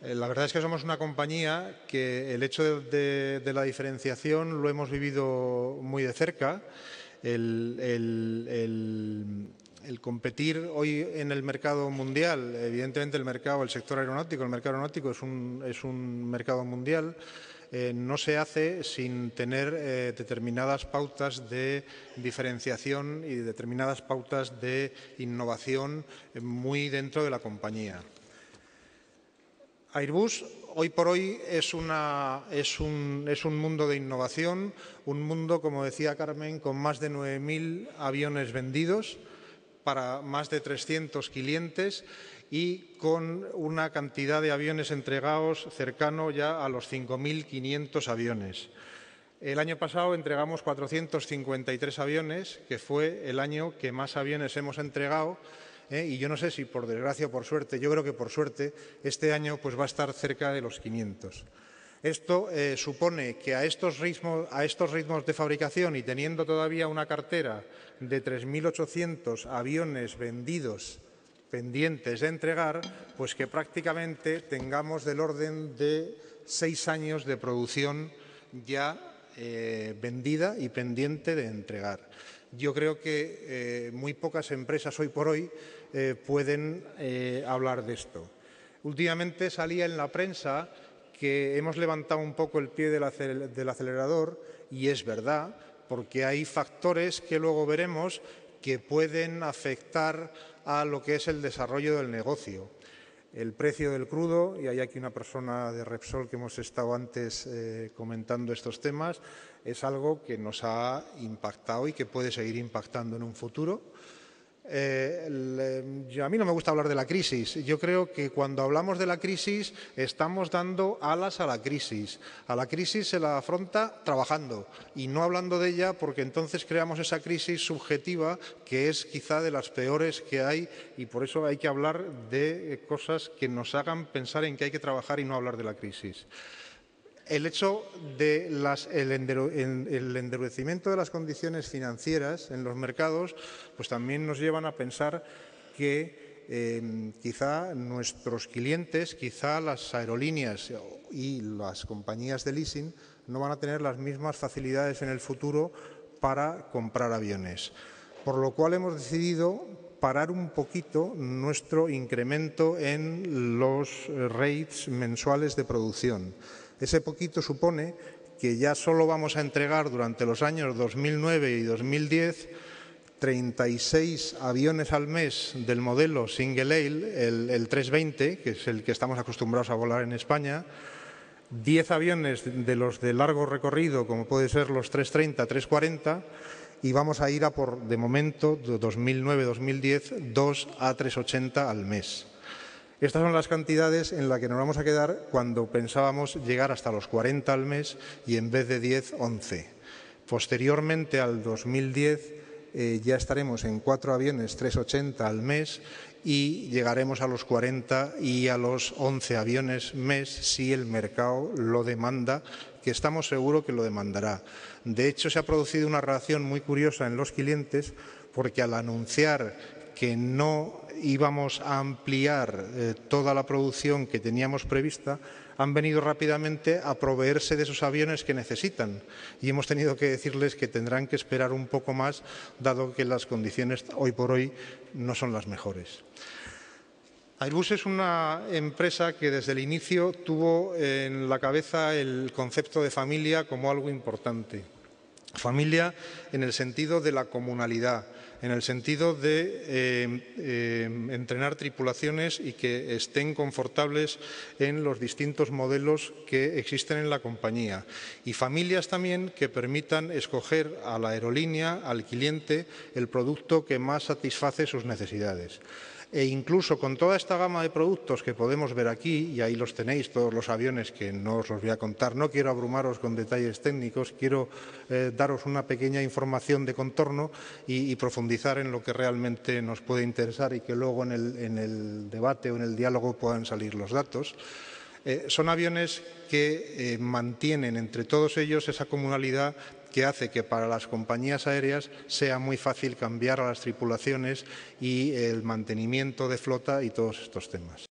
La verdad es que somos una compañía que el hecho de la diferenciación lo hemos vivido muy de cerca. El competir hoy en el mercado mundial, evidentemente el sector aeronáutico, el mercado aeronáutico es un mercado mundial, no se hace sin tener determinadas pautas de diferenciación y determinadas pautas de innovación muy dentro de la compañía. Airbus hoy por hoy es un mundo de innovación, un mundo, como decía Carmen, con más de 9.000 aviones vendidos para más de 300 clientes y con una cantidad de aviones entregados cercano ya a los 5.500 aviones. El año pasado entregamos 453 aviones, que fue el año que más aviones hemos entregado. Y yo no sé si por desgracia o por suerte, yo creo que por suerte, este año pues va a estar cerca de los 500. Esto supone que a estos ritmos de fabricación y teniendo todavía una cartera de 3.800 aviones vendidos pendientes de entregar, pues que prácticamente tengamos del orden de 6 años de producción ya vendida y pendiente de entregar. Yo creo que muy pocas empresas hoy por hoy pueden hablar de esto. Últimamente salía en la prensa que hemos levantado un poco el pie del acelerador y es verdad, porque hay factores que luego veremos que pueden afectar a lo que es el desarrollo del negocio. El precio del crudo, y hay aquí una persona de Repsol que hemos estado antes comentando estos temas, es algo que nos ha impactado y que puede seguir impactando en un futuro. A mí no me gusta hablar de la crisis. Yo creo que cuando hablamos de la crisis estamos dando alas a la crisis. A la crisis se la afronta trabajando y no hablando de ella, porque entonces creamos esa crisis subjetiva que es quizá de las peores que hay, y por eso hay que hablar de cosas que nos hagan pensar en que hay que trabajar y no hablar de la crisis. El hecho del endurecimiento de las condiciones financieras en los mercados pues también nos llevan a pensar que quizá nuestros clientes, quizá las aerolíneas y las compañías de leasing no van a tener las mismas facilidades en el futuro para comprar aviones. Por lo cual hemos decidido parar un poquito nuestro incremento en los rates mensuales de producción. Ese poquito supone que ya solo vamos a entregar durante los años 2009 y 2010 36 aviones al mes del modelo Single Aisle, el 320, que es el que estamos acostumbrados a volar en España, 10 aviones de los de largo recorrido, como puede ser los 330, 340, y vamos a ir a por, de momento, 2009-2010, 2 A380 al mes. Estas son las cantidades en las que nos vamos a quedar cuando pensábamos llegar hasta los 40 al mes y en vez de 10, 11. Posteriormente al 2010 ya estaremos en 4 aviones 380 al mes y llegaremos a los 40 y a los 11 aviones mes si el mercado lo demanda, que estamos seguros que lo demandará. De hecho, se ha producido una reacción muy curiosa en los clientes porque al anunciar que no íbamos a ampliar toda la producción que teníamos prevista, han venido rápidamente a proveerse de esos aviones que necesitan y hemos tenido que decirles que tendrán que esperar un poco más, dado que las condiciones hoy por hoy no son las mejores. Airbus es una empresa que desde el inicio tuvo en la cabeza el concepto de familia como algo importante. Familia en el sentido de la comunalidad, en el sentido de entrenar tripulaciones y que estén confortables en los distintos modelos que existen en la compañía. Y familias también que permitan escoger a la aerolínea, al cliente, el producto que más satisface sus necesidades. E incluso con toda esta gama de productos que podemos ver aquí, y ahí los tenéis, todos los aviones que no os los voy a contar, no quiero abrumaros con detalles técnicos, quiero daros una pequeña información de contorno y profundizar en lo que realmente nos puede interesar y que luego en el debate o en el diálogo puedan salir los datos. Son aviones que mantienen entre todos ellos esa comunalidad que hace que para las compañías aéreas sea muy fácil cambiar a las tripulaciones y el mantenimiento de flota y todos estos temas.